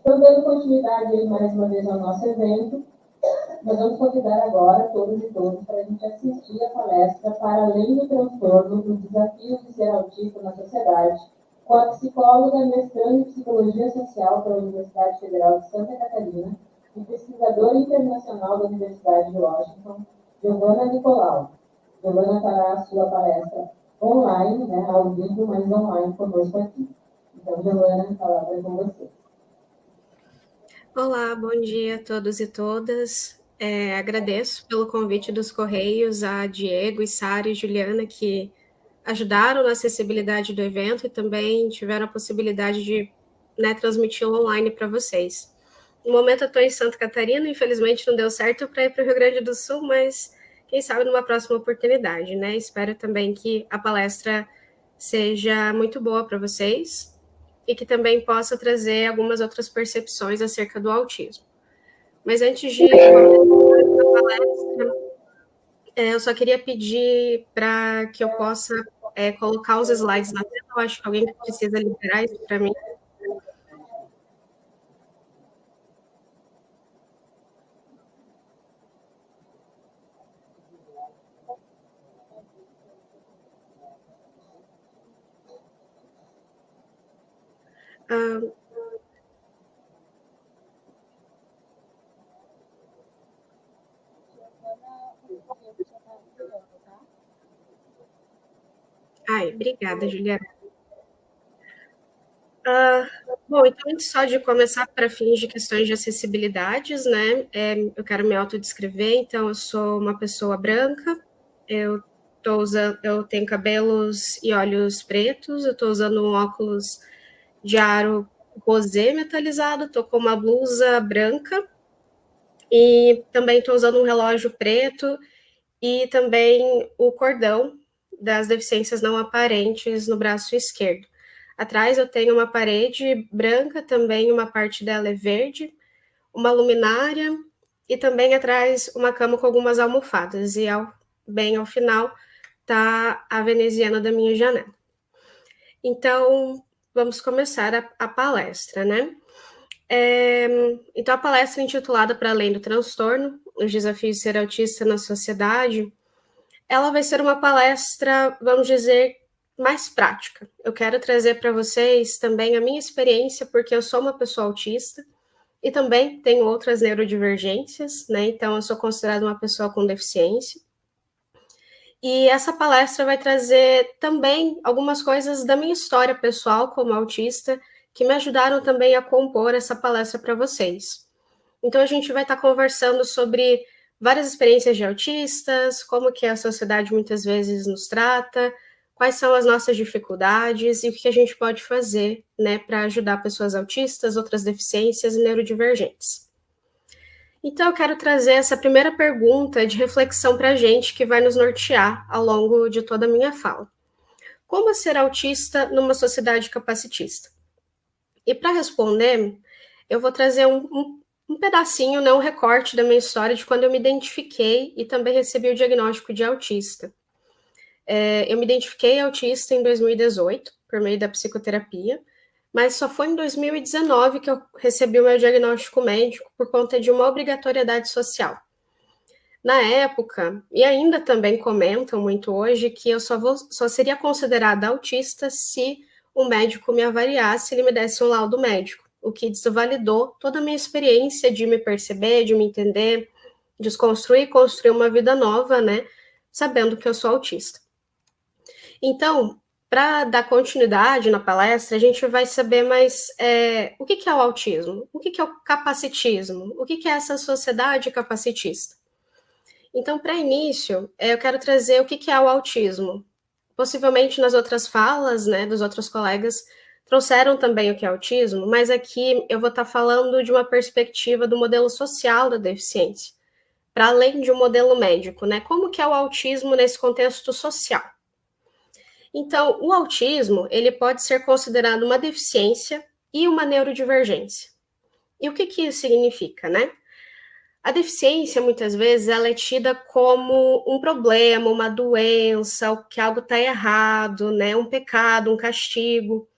Então, dando continuidade aí mais uma vez ao nosso evento, nós vamos convidar agora todos e todas para a gente assistir a palestra Para Além do Transtorno, os Desafios de Ser Autista na Sociedade, com a psicóloga mestranda em Psicologia Social pela Universidade Federal de Santa Catarina e pesquisadora internacional da Universidade de Washington, Giovana Nicolau. Giovana fará a sua palestra online, né, ao vivo, mas online conosco aqui. Então, Giovana, a palavra é com você. Olá, bom dia a todos e todas. Agradeço pelo convite dos Correios a Diego, Sara e Juliana, que ajudaram na acessibilidade do evento e também tiveram a possibilidade de transmitir online para vocês. No momento eu estou em Santa Catarina, infelizmente não deu certo para ir para o Rio Grande do Sul, mas quem sabe numa próxima oportunidade, né? Espero também que a palestra seja muito boa para vocês e que também possa trazer algumas outras percepções acerca do autismo. Mas antes de começar a palestra, eu só queria pedir para que eu possa colocar os slides na tela. Eu acho que alguém precisa liberar isso para mim. Obrigada, Juliana. Bom, então, antes só de começar, para fins de questões de acessibilidades, né, eu quero me autodescrever. Então, eu sou uma pessoa branca, eu tenho cabelos e olhos pretos, eu estou usando um óculos de aro rosé metalizado, estou com uma blusa branca e também estou usando um relógio preto e também o cordão das deficiências não aparentes no braço esquerdo. Atrás eu tenho uma parede branca, também uma parte dela é verde, uma luminária e também atrás uma cama com algumas almofadas. E bem ao final está a veneziana da minha janela. Então, vamos começar a palestra, né? Então, a palestra é intitulada Para Além do Transtorno, os desafios de ser autista na sociedade, ela vai ser uma palestra, vamos dizer, mais prática. Eu quero trazer para vocês também a minha experiência, porque eu sou uma pessoa autista e também tenho outras neurodivergências, né? Então, eu sou considerada uma pessoa com deficiência. E essa palestra vai trazer também algumas coisas da minha história pessoal como autista, que me ajudaram também a compor essa palestra para vocês. Então, a gente vai estar conversando sobre várias experiências de autistas, como que a sociedade muitas vezes nos trata, quais são as nossas dificuldades e o que a gente pode fazer, né, para ajudar pessoas autistas, outras deficiências e neurodivergentes. Então, eu quero trazer essa primeira pergunta de reflexão para a gente, que vai nos nortear ao longo de toda a minha fala. Como ser autista numa sociedade capacitista? E para responder, eu vou trazer um pedacinho, né, um recorte da minha história de quando eu me identifiquei e também recebi o diagnóstico de autista. Eu me identifiquei autista em 2018, por meio da psicoterapia, mas só foi em 2019 que eu recebi o meu diagnóstico médico por conta de uma obrigatoriedade social. Na época, e ainda também comentam muito hoje, que eu só seria considerada autista se o médico me avaliasse e ele me desse um laudo médico, o que desvalidou toda a minha experiência de me perceber, de me entender, desconstruir e construir uma vida nova, né, sabendo que eu sou autista. Então, para dar continuidade na palestra, a gente vai saber mais o que é o autismo, o que é o capacitismo, o que é essa sociedade capacitista. Então, para início, eu quero trazer o que é o autismo. Possivelmente nas outras falas, né, dos outros colegas, trouxeram também o que é autismo, mas aqui eu vou estar falando de uma perspectiva do modelo social da deficiência, para além de um modelo médico, né? Como que é o autismo nesse contexto social? Então, o autismo, ele pode ser considerado uma deficiência e uma neurodivergência. E o que isso significa, né? A deficiência, muitas vezes, ela é tida como um problema, uma doença, que algo está errado, né? Um pecado, um castigo.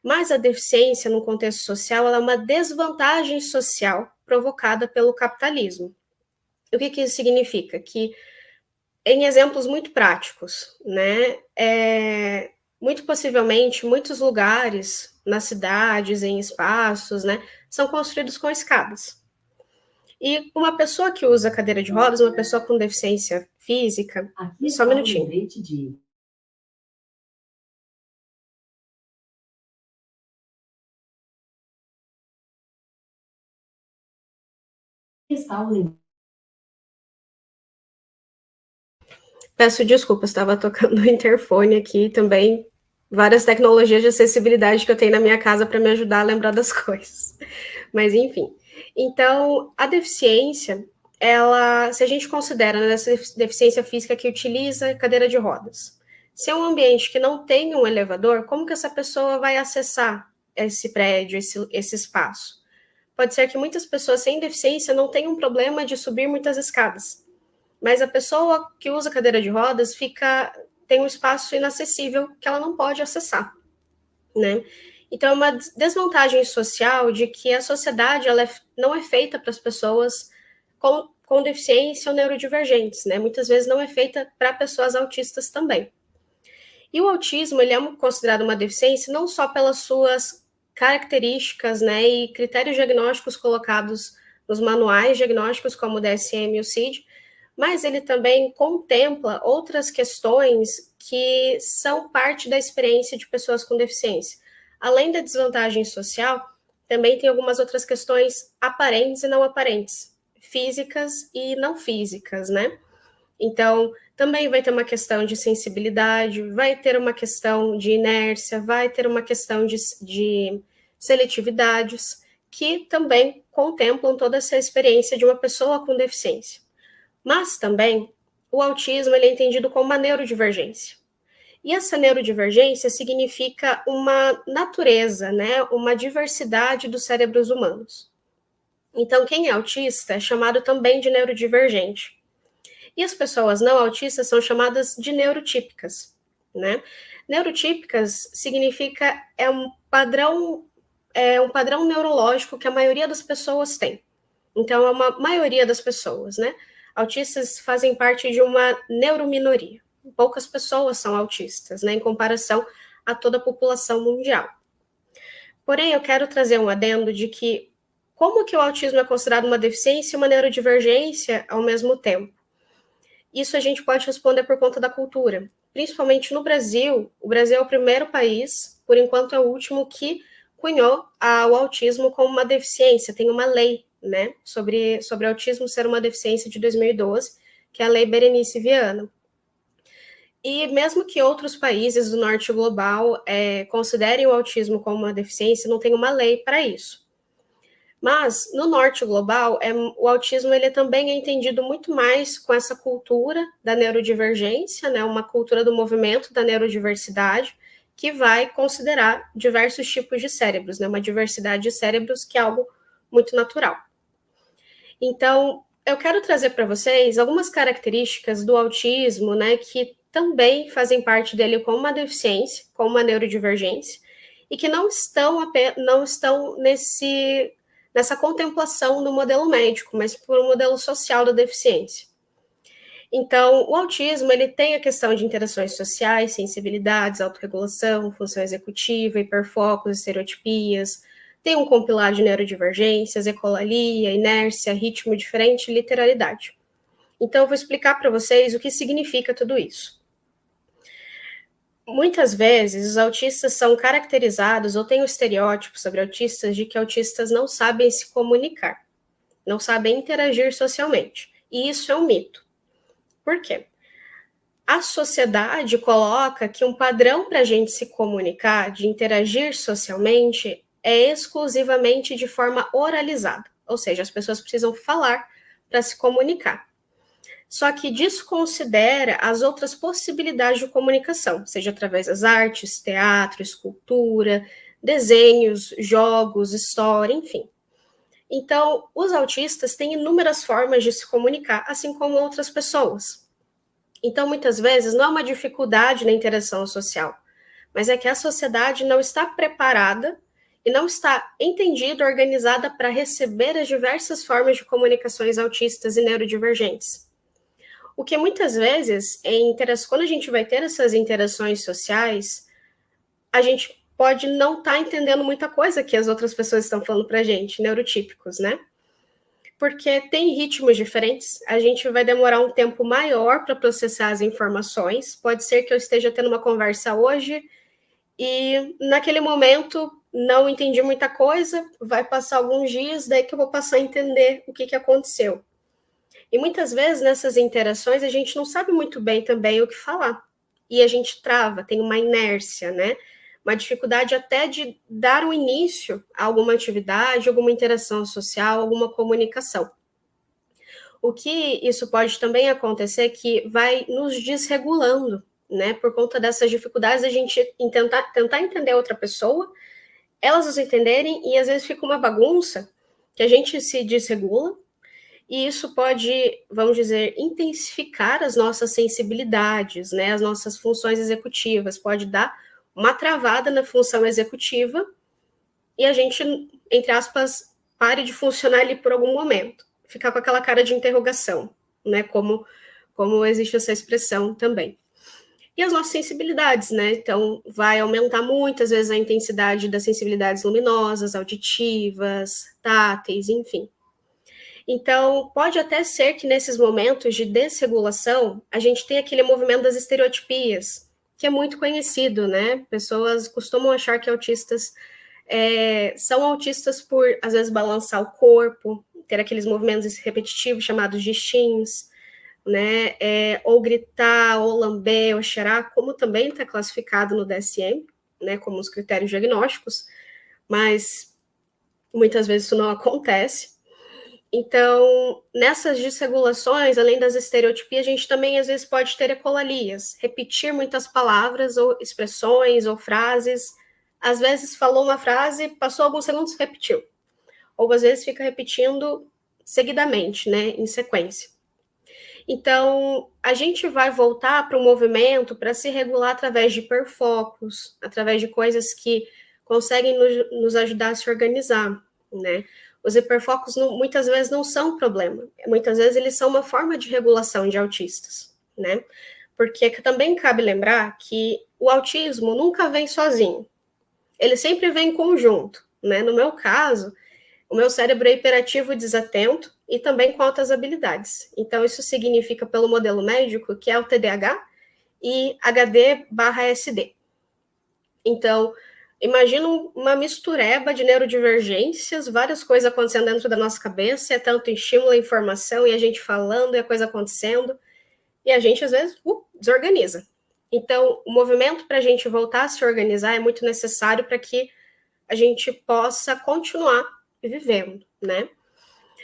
Mas a deficiência, no contexto social, ela é uma desvantagem social provocada pelo capitalismo. O que isso significa? Que, em exemplos muito práticos, né, muito possivelmente, muitos lugares, nas cidades, em espaços, né, são construídos com escadas. E uma pessoa que usa cadeira de rodas, uma pessoa com deficiência física, só um minutinho. Peço desculpas, estava tocando o interfone aqui também. Várias tecnologias de acessibilidade que eu tenho na minha casa para me ajudar a lembrar das coisas. Mas, enfim. Então, a deficiência, ela, se a gente considera essa deficiência física que utiliza cadeira de rodas, se é um ambiente que não tem um elevador, como que essa pessoa vai acessar esse prédio, esse espaço? Pode ser que muitas pessoas sem deficiência não tenham problema de subir muitas escadas, mas a pessoa que usa cadeira de rodas tem um espaço inacessível que ela não pode acessar, né? Então, é uma desvantagem social de que a sociedade não é feita para as pessoas com deficiência ou neurodivergentes, né? Muitas vezes não é feita para pessoas autistas também. E o autismo, ele é considerado uma deficiência não só pelas suas características, né, e critérios diagnósticos colocados nos manuais diagnósticos, como o DSM e o CID, mas ele também contempla outras questões que são parte da experiência de pessoas com deficiência. Além da desvantagem social, também tem algumas outras questões aparentes e não aparentes, físicas e não físicas, né? Então, também vai ter uma questão de sensibilidade, vai ter uma questão de inércia, vai ter uma questão de seletividades, que também contemplam toda essa experiência de uma pessoa com deficiência. Mas também, o autismo ele é entendido como uma neurodivergência. E essa neurodivergência significa uma natureza, né, uma diversidade dos cérebros humanos. Então, quem é autista é chamado também de neurodivergente. E as pessoas não autistas são chamadas de neurotípicas, né? Neurotípicas significa um padrão neurológico que a maioria das pessoas tem. Então, é uma maioria das pessoas, né? Autistas fazem parte de uma neurominoria. Poucas pessoas são autistas, né, em comparação a toda a população mundial. Porém, eu quero trazer um adendo de que como que o autismo é considerado uma deficiência e uma neurodivergência ao mesmo tempo? Isso a gente pode responder por conta da cultura. Principalmente no Brasil, o Brasil é o primeiro país, por enquanto é o último, que cunhou o autismo como uma deficiência. Tem uma lei, né, sobre autismo ser uma deficiência de 2012, que é a Lei Berenice Viana. E mesmo que outros países do norte global considerem o autismo como uma deficiência, não tem uma lei para isso. Mas no norte global, o autismo ele também é entendido muito mais com essa cultura da neurodivergência, né, uma cultura do movimento da neurodiversidade, que vai considerar diversos tipos de cérebros, né, uma diversidade de cérebros que é algo muito natural. Então, eu quero trazer para vocês algumas características do autismo, né, que também fazem parte dele como uma deficiência, como uma neurodivergência, e que não estão nessa contemplação do modelo médico, mas por um modelo social da deficiência. Então, o autismo, ele tem a questão de interações sociais, sensibilidades, autorregulação, função executiva, hiperfocos, estereotipias, tem um compilado de neurodivergências, ecolalia, inércia, ritmo diferente e literalidade. Então, eu vou explicar para vocês o que significa tudo isso. Muitas vezes, os autistas são caracterizados ou têm o estereótipo sobre autistas de que autistas não sabem se comunicar, não sabem interagir socialmente. E isso é um mito. Por quê? A sociedade coloca que um padrão para a gente se comunicar, de interagir socialmente, é exclusivamente de forma oralizada. Ou seja, as pessoas precisam falar para se comunicar. Só que desconsidera as outras possibilidades de comunicação, seja através das artes, teatro, escultura, desenhos, jogos, história, enfim. Então, os autistas têm inúmeras formas de se comunicar, assim como outras pessoas. Então, muitas vezes, não é uma dificuldade na interação social, mas é que a sociedade não está preparada e não está entendida, organizada para receber as diversas formas de comunicações autistas e neurodivergentes. O que muitas vezes, quando a gente vai ter essas interações sociais, a gente pode não estar entendendo muita coisa que as outras pessoas estão falando para a gente, neurotípicos, né? Porque tem ritmos diferentes, a gente vai demorar um tempo maior para processar as informações. Pode ser que eu esteja tendo uma conversa hoje e naquele momento não entendi muita coisa, vai passar alguns dias, daí que eu vou passar a entender o que aconteceu. E muitas vezes nessas interações a gente não sabe muito bem também o que falar. E a gente trava, tem uma inércia, né? Uma dificuldade até de dar um início a alguma atividade, alguma interação social, alguma comunicação. O que isso pode também acontecer é que vai nos desregulando, né? Por conta dessas dificuldades, a gente tentar entender outra pessoa, elas nos entenderem, e às vezes fica uma bagunça que a gente se desregula, e isso pode, vamos dizer, intensificar as nossas sensibilidades, né? As nossas funções executivas, pode dar uma travada na função executiva e a gente, entre aspas, pare de funcionar ali por algum momento, ficar com aquela cara de interrogação, né? Como existe essa expressão também. E as nossas sensibilidades, né? Então, vai aumentar muitas vezes a intensidade das sensibilidades luminosas, auditivas, táteis, enfim. Então, pode até ser que nesses momentos de desregulação, a gente tenha aquele movimento das estereotipias, que é muito conhecido, né? Pessoas costumam achar que autistas são autistas por, às vezes, balançar o corpo, ter aqueles movimentos repetitivos chamados de shins, né? Ou gritar, ou lamber, ou cheirar, como também está classificado no DSM, né? Como os critérios diagnósticos, mas muitas vezes isso não acontece. Então, nessas desregulações, além das estereotipias, a gente também, às vezes, pode ter ecolalias, repetir muitas palavras, ou expressões, ou frases. Às vezes, falou uma frase, passou alguns segundos, repetiu. Ou, às vezes, fica repetindo seguidamente, né, em sequência. Então, a gente vai voltar para o movimento para se regular através de hiperfocos, através de coisas que conseguem nos ajudar a se organizar, né? Os hiperfocos muitas vezes não são um problema, muitas vezes eles são uma forma de regulação de autistas, né? Porque também cabe lembrar que o autismo nunca vem sozinho, ele sempre vem em conjunto, né? No meu caso, o meu cérebro é hiperativo e desatento e também com altas habilidades. Então, isso significa, pelo modelo médico, que é o TDAH e HD/SD. Então, imagina uma mistureba de neurodivergências, várias coisas acontecendo dentro da nossa cabeça, é tanto estímulo à informação e a gente falando e a coisa acontecendo, e a gente, às vezes, desorganiza. Então, o movimento para a gente voltar a se organizar é muito necessário para que a gente possa continuar vivendo, né?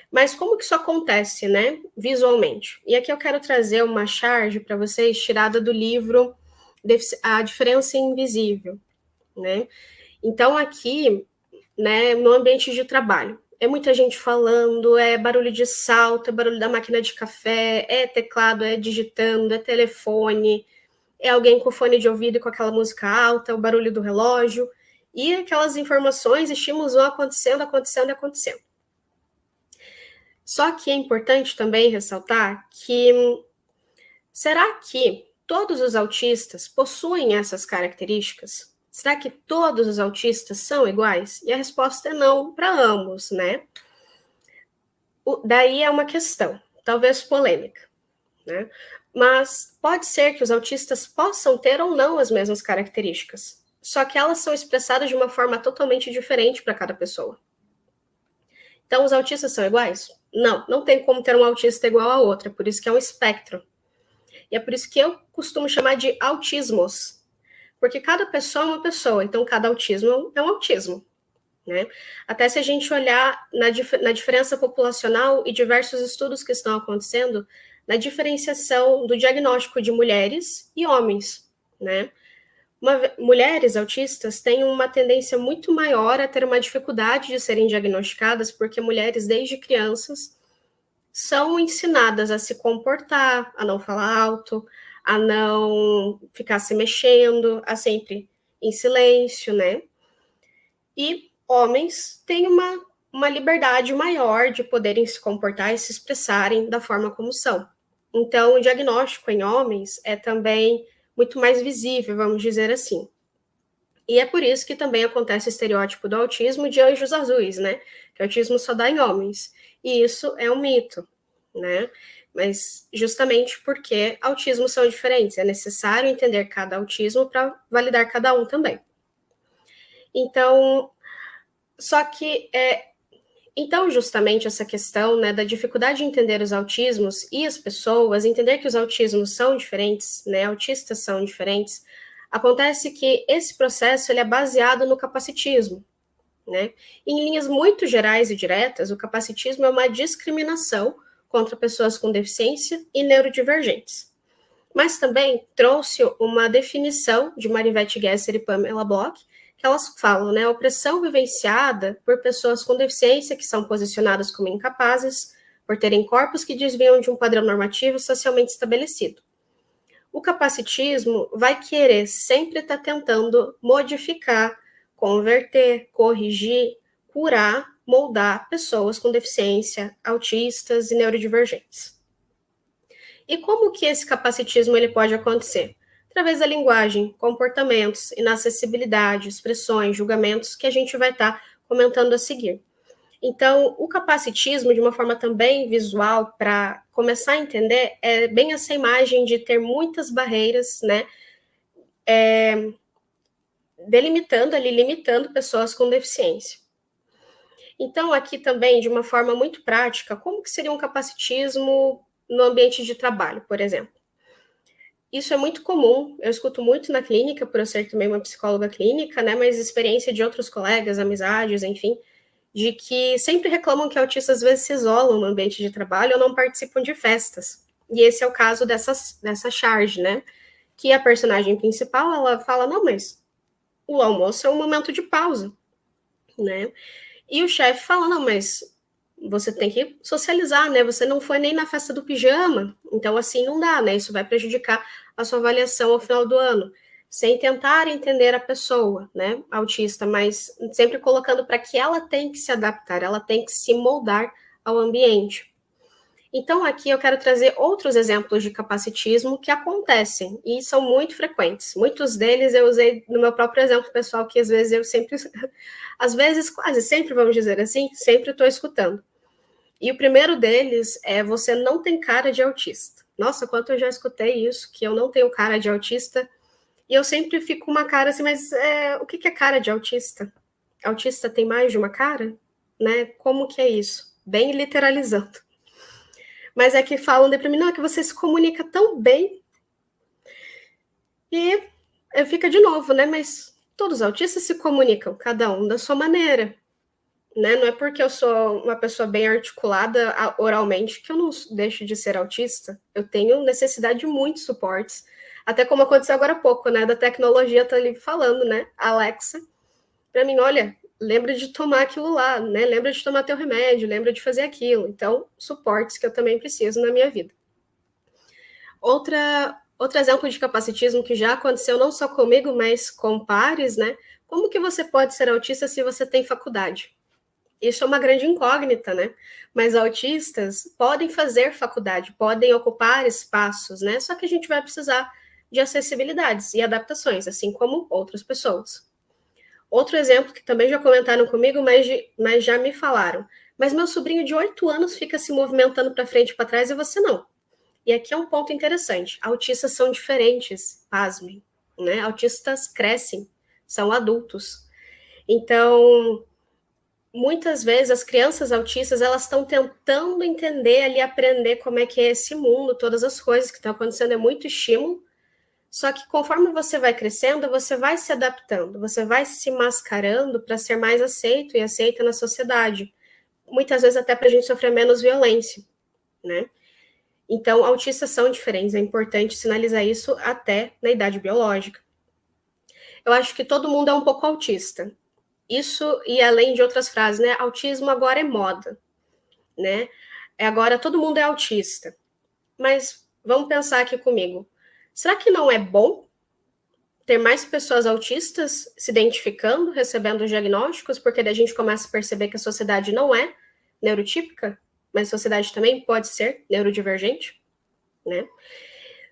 Mas como que isso acontece, né, visualmente? E aqui eu quero trazer uma charge para vocês, tirada do livro A Diferença Invisível, né? Então, aqui, né, no ambiente de trabalho, é muita gente falando, é barulho de salto, é barulho da máquina de café, é teclado, é digitando, é telefone, é alguém com fone de ouvido e com aquela música alta, o barulho do relógio, e aquelas informações, estímulos vão acontecendo. Só que é importante também ressaltar que será que todos os autistas possuem essas características? Será que todos os autistas são iguais? E a resposta é não para ambos, né? Daí é uma questão, talvez polêmica, né? Mas pode ser que os autistas possam ter ou não as mesmas características, só que elas são expressadas de uma forma totalmente diferente para cada pessoa. Então, os autistas são iguais? Não, não tem como ter um autista igual a outro, é por isso que é um espectro. E é por isso que eu costumo chamar de autismos, porque cada pessoa é uma pessoa, então cada autismo é um autismo, né? Até se a gente olhar na diferença populacional e diversos estudos que estão acontecendo, na diferenciação do diagnóstico de mulheres e homens, né? Mulheres autistas têm uma tendência muito maior a ter uma dificuldade de serem diagnosticadas, porque mulheres, desde crianças, são ensinadas a se comportar, a não falar alto, a não ficar se mexendo, a sempre em silêncio, né? E homens têm uma liberdade maior de poderem se comportar e se expressarem da forma como são. Então, o diagnóstico em homens é também muito mais visível, vamos dizer assim. E é por isso que também acontece o estereótipo do autismo de anjos azuis, né? Que o autismo só dá em homens. E isso é um mito, né? Mas justamente porque autismos são diferentes, é necessário entender cada autismo para validar cada um também. Então, só que então, justamente essa questão, né, da dificuldade de entender os autismos e as pessoas, entender que os autismos são diferentes, né, autistas são diferentes, acontece que esse processo ele é baseado no capacitismo, né? Em linhas muito gerais e diretas, o capacitismo é uma discriminação contra pessoas com deficiência e neurodivergentes. Mas também trouxe uma definição de Marivete Gesser e Pamela Bloch, que elas falam, né, a opressão vivenciada por pessoas com deficiência que são posicionadas como incapazes, por terem corpos que desviam de um padrão normativo socialmente estabelecido. O capacitismo vai querer sempre estar tentando modificar, converter, corrigir, curar, moldar pessoas com deficiência, autistas e neurodivergentes. E como que esse capacitismo ele pode acontecer? Através da linguagem, comportamentos, inacessibilidade, expressões, julgamentos que a gente vai estar comentando a seguir. Então, o capacitismo, de uma forma também visual, para começar a entender, é bem essa imagem de ter muitas barreiras, né? Delimitando ali, limitando pessoas com deficiência. Então, aqui também, de uma forma muito prática, como que seria um capacitismo no ambiente de trabalho, por exemplo? Isso é muito comum, eu escuto muito na clínica, por eu ser também uma psicóloga clínica, né, mas experiência de outros colegas, amizades, enfim, de que sempre reclamam que autistas às vezes se isolam no ambiente de trabalho ou não participam de festas. E esse é o caso dessa charge, né, que a personagem principal, ela fala, não, mas o almoço é um momento de pausa, né, e o chefe fala, não, mas você tem que socializar, né? Você não foi nem na festa do pijama, então assim não dá, né? Isso vai prejudicar a sua avaliação ao final do ano. Sem tentar entender a pessoa, né, autista, mas sempre colocando para que ela tem que se adaptar, ela tem que se moldar ao ambiente. Então, aqui eu quero trazer outros exemplos de capacitismo que acontecem e são muito frequentes. Muitos deles eu usei no meu próprio exemplo pessoal, que às vezes eu sempre, às vezes quase sempre, vamos dizer assim, sempre estou escutando. E o primeiro deles é você não tem cara de autista. Nossa, quanto eu já escutei isso, que eu não tenho cara de autista. E eu sempre fico com uma cara assim, mas o que é cara de autista? Autista tem mais de uma cara? Né? Como que é isso? Bem literalizando. Mas é que falam para mim, não, é que você se comunica tão bem. E fica de novo, né? Mas todos os autistas se comunicam, cada um da sua maneira. Né? Não é porque eu sou uma pessoa bem articulada oralmente que eu não deixo de ser autista. Eu tenho necessidade de muitos suportes. Até como aconteceu agora há pouco, né? Da tecnologia tá ali falando, né? Alexa, para mim, olha, lembra de tomar aquilo lá, né? Lembra de tomar teu remédio, lembra de fazer aquilo. Então, suportes que eu também preciso na minha vida. Outro exemplo de capacitismo que já aconteceu não só comigo, mas com pares, né? Como que você pode ser autista se você tem faculdade? Isso é uma grande incógnita, né? Mas autistas podem fazer faculdade, podem ocupar espaços, né? Só que a gente vai precisar de acessibilidades e adaptações, assim como outras pessoas. Outro exemplo que também já comentaram comigo, mas já me falaram. Mas meu sobrinho de 8 anos fica se movimentando para frente e para trás e você não. E aqui é um ponto interessante. Autistas são diferentes, pasmem, né? Autistas crescem, são adultos. Então, muitas vezes as crianças autistas elas estão tentando entender ali, aprender como é que é esse mundo, todas as coisas que estão acontecendo, é muito estímulo, só que conforme você vai crescendo, você vai se adaptando, você vai se mascarando para ser mais aceito e aceita na sociedade, muitas vezes até para a gente sofrer menos violência, né? Então, autistas são diferentes, é importante sinalizar isso até na idade biológica. Eu acho que todo mundo é um pouco autista, isso e além de outras frases, né? Autismo agora é moda, né? Agora todo mundo é autista. Mas vamos pensar aqui comigo. Será que não é bom? ter mais pessoas autistas se identificando, recebendo diagnósticos, porque daí a gente começa a perceber que a sociedade não é neurotípica, mas a sociedade também pode ser neurodivergente, né?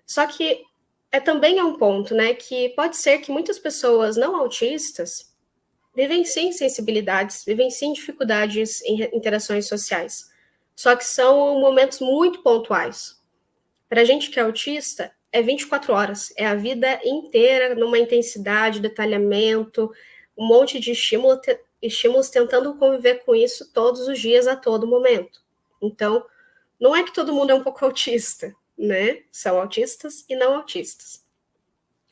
Só que também é um ponto, né, que pode ser que muitas pessoas não autistas vivem sim sensibilidades, vivem sim dificuldades em interações sociais, só que são momentos muito pontuais. Para a gente que é autista, é 24 horas, é a vida inteira numa intensidade, detalhamento, um monte de estímulos tentando conviver com isso todos os dias, a todo momento. Então, não é que todo mundo é um pouco autista, né? São autistas e não autistas.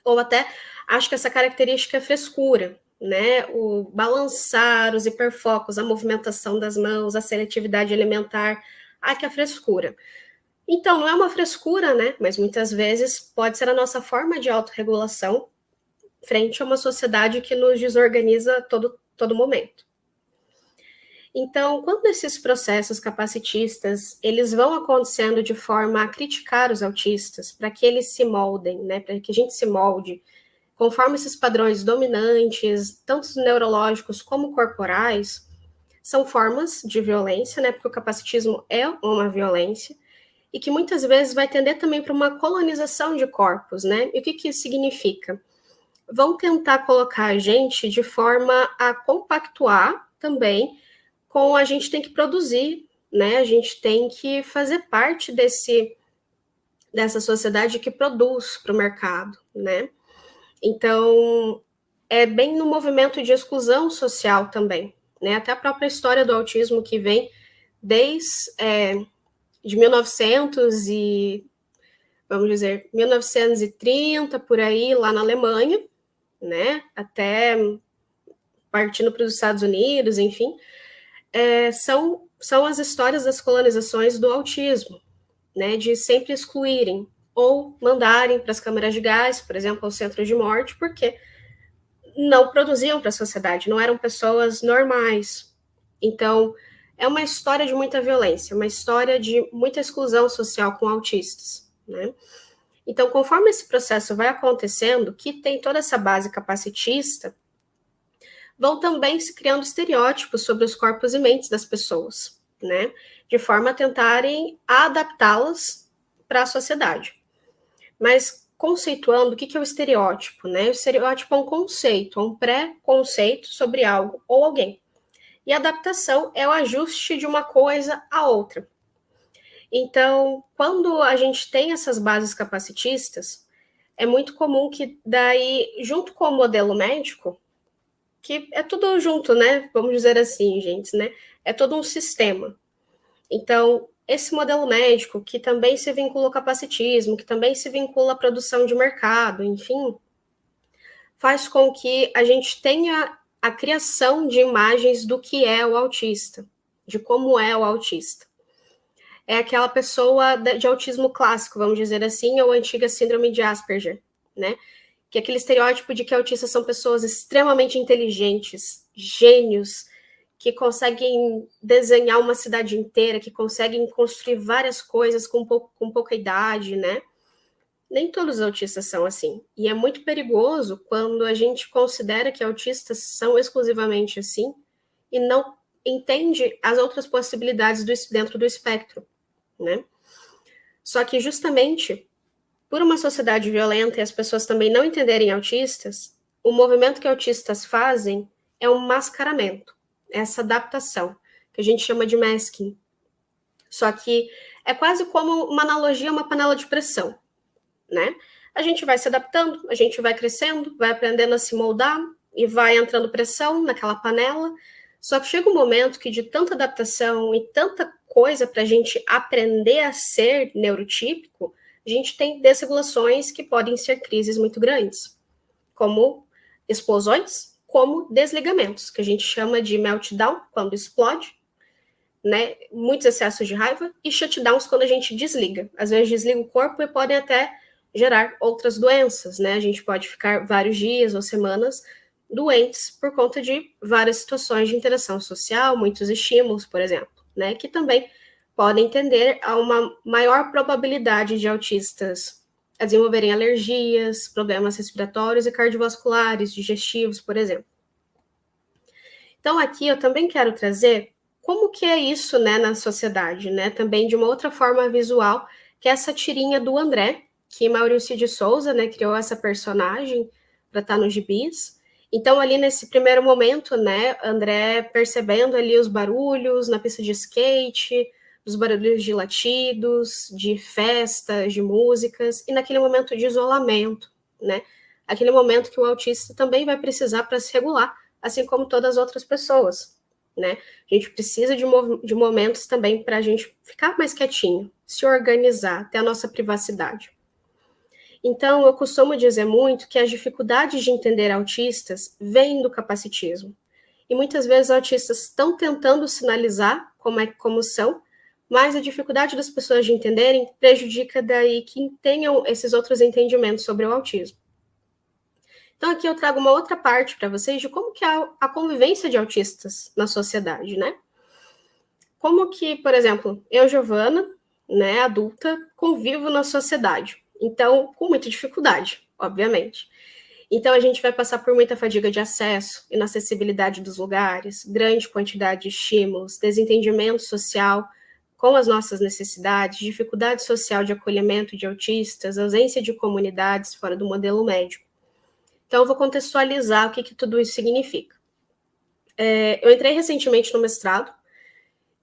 Ou até, acho que essa característica é frescura, né? O balançar, os hiperfocos, a movimentação das mãos, a seletividade alimentar, que é frescura. Então, não é uma frescura, né? Mas muitas vezes pode ser a nossa forma de autorregulação frente a uma sociedade que nos desorganiza todo momento. Então, quando esses processos capacitistas, eles vão acontecendo de forma a criticar os autistas, para que eles se moldem, né? Para que a gente se molde, conforme esses padrões dominantes, tanto neurológicos como corporais, são formas de violência, né? Porque o capacitismo é uma violência, e que muitas vezes vai tender também para uma colonização de corpos, né? E o que isso significa? Vão tentar colocar a gente de forma a compactuar também com a gente tem que produzir, né? A gente tem que fazer parte dessa sociedade que produz para o mercado, né? Então, é bem no movimento de exclusão social também, né? Até a própria história do autismo que vem desde de 1900 e, vamos dizer, 1930, por aí, lá na Alemanha, né, até partindo para os Estados Unidos, enfim, são as histórias das colonizações do autismo, né, de sempre excluírem ou mandarem para as câmaras de gás, por exemplo, ao centro de morte, porque não produziam para a sociedade, não eram pessoas normais. Então, é uma história de muita violência, uma história de muita exclusão social com autistas, né? Então, conforme esse processo vai acontecendo, que tem toda essa base capacitista, vão também se criando estereótipos sobre os corpos e mentes das pessoas, né? De forma a tentarem adaptá-las para a sociedade. Mas conceituando, o que é o estereótipo, né? O estereótipo é um conceito, um pré-conceito sobre algo ou alguém. E a adaptação é o ajuste de uma coisa a outra. Então, quando a gente tem essas bases capacitistas, é muito comum que daí, junto com o modelo médico, que é tudo junto, né? Vamos dizer assim, gente, né? É todo um sistema. Então, esse modelo médico, que também se vincula ao capacitismo, que também se vincula à produção de mercado, enfim, faz com que a gente tenha a criação de imagens do que é o autista, de como é o autista. É aquela pessoa de autismo clássico, vamos dizer assim, ou antiga síndrome de Asperger, né? Que é aquele estereótipo de que autistas são pessoas extremamente inteligentes, gênios, que conseguem desenhar uma cidade inteira, que conseguem construir várias coisas com pouca idade, né? Nem todos os autistas são assim. E é muito perigoso quando a gente considera que autistas são exclusivamente assim e não entende as outras possibilidades dentro do espectro, né? Só que justamente por uma sociedade violenta e as pessoas também não entenderem autistas, o movimento que autistas fazem é um mascaramento, essa adaptação, que a gente chama de masking. Só que é quase como uma analogia a uma panela de pressão, né? A gente vai se adaptando, a gente vai crescendo, vai aprendendo a se moldar e vai entrando pressão naquela panela. Só que chega um momento que de tanta adaptação e tanta coisa para a gente aprender a ser neurotípico, a gente tem desregulações que podem ser crises muito grandes, como explosões, como desligamentos, que a gente chama de meltdown, quando explode, né? Muitos excessos de raiva, e shutdowns, quando a gente desliga. Às vezes desliga o corpo e podem até gerar outras doenças, né? A gente pode ficar vários dias ou semanas doentes por conta de várias situações de interação social, muitos estímulos, por exemplo, né? Que também podem tender a uma maior probabilidade de autistas a desenvolverem alergias, problemas respiratórios e cardiovasculares, digestivos, por exemplo. Então, aqui eu também quero trazer como que é isso, né, na sociedade, né, também de uma outra forma visual, que é essa tirinha do André, que Maurício de Souza, né, criou essa personagem para estar nos gibis. Então, ali nesse primeiro momento, né, André percebendo ali os barulhos na pista de skate, os barulhos de latidos, de festas, de músicas, e naquele momento de isolamento, né, aquele momento que o autista também vai precisar para se regular, assim como todas as outras pessoas, né? A gente precisa de momentos também para a gente ficar mais quietinho, se organizar, ter a nossa privacidade. Então, eu costumo dizer muito que as dificuldades de entender autistas vêm do capacitismo. E muitas vezes os autistas estão tentando sinalizar como são, mas a dificuldade das pessoas de entenderem prejudica daí que tenham esses outros entendimentos sobre o autismo. Então, aqui eu trago uma outra parte para vocês de como que é a convivência de autistas na sociedade, né? Como que, por exemplo, eu, Giovana, né, adulta, convivo na sociedade. Então, com muita dificuldade, obviamente. Então, a gente vai passar por muita fadiga de acesso, inacessibilidade dos lugares, grande quantidade de estímulos, desentendimento social com as nossas necessidades, dificuldade social de acolhimento de autistas, ausência de comunidades fora do modelo médico. Então, eu vou contextualizar o que tudo isso significa. Eu entrei recentemente no mestrado.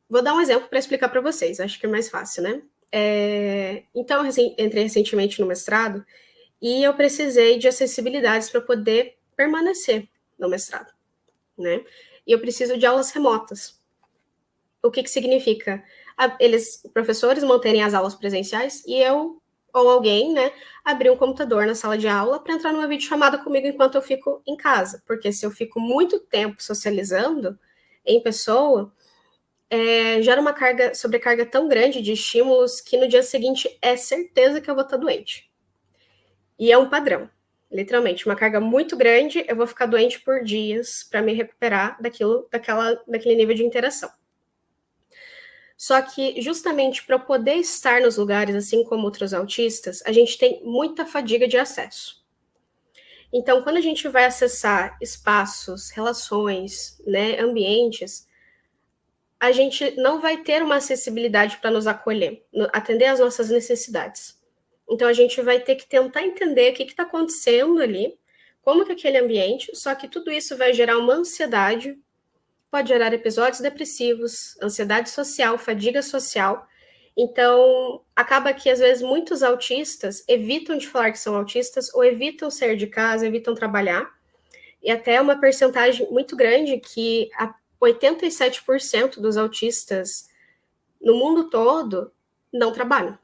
Vou dar um exemplo para explicar para vocês, acho que é mais fácil, né? Então, eu entrei recentemente no mestrado e eu precisei de acessibilidades para poder permanecer no mestrado, né? E eu preciso de aulas remotas. O que significa? Professores manterem as aulas presenciais e eu ou alguém, né, abrir um computador na sala de aula para entrar numa videochamada comigo enquanto eu fico em casa. Porque se eu fico muito tempo socializando em pessoa, gera uma sobrecarga tão grande de estímulos que no dia seguinte é certeza que eu vou estar doente. E é um padrão, literalmente, uma carga muito grande, eu vou ficar doente por dias para me recuperar daquele nível de interação. Só que, justamente para poder estar nos lugares, assim como outros autistas, a gente tem muita fadiga de acesso. Então, quando a gente vai acessar espaços, relações, né, ambientes, a gente não vai ter uma acessibilidade para nos acolher, atender às nossas necessidades. Então, a gente vai ter que tentar entender o que está acontecendo ali, como que aquele ambiente, só que tudo isso vai gerar uma ansiedade, pode gerar episódios depressivos, ansiedade social, fadiga social. Então, acaba que, às vezes, muitos autistas evitam de falar que são autistas ou evitam sair de casa, evitam trabalhar. E até uma percentagem muito grande que 87% dos autistas no mundo todo não trabalham.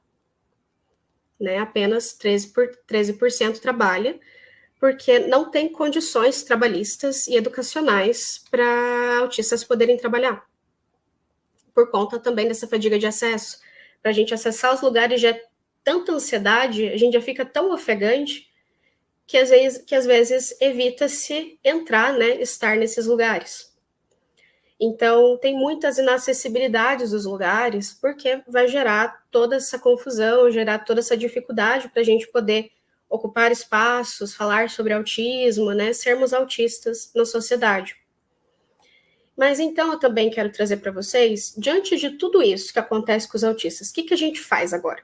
Né? Apenas 13% trabalha, porque não tem condições trabalhistas e educacionais para autistas poderem trabalhar. Por conta também dessa fadiga de acesso. Para a gente acessar os lugares já é tanta ansiedade, a gente já fica tão ofegante, que às vezes evita-se entrar, né, estar nesses lugares. Então, tem muitas inacessibilidades dos lugares, porque vai gerar toda essa confusão, gerar toda essa dificuldade para a gente poder ocupar espaços, falar sobre autismo, né, sermos autistas na sociedade. Mas então eu também quero trazer para vocês, diante de tudo isso que acontece com os autistas, o que a gente faz agora?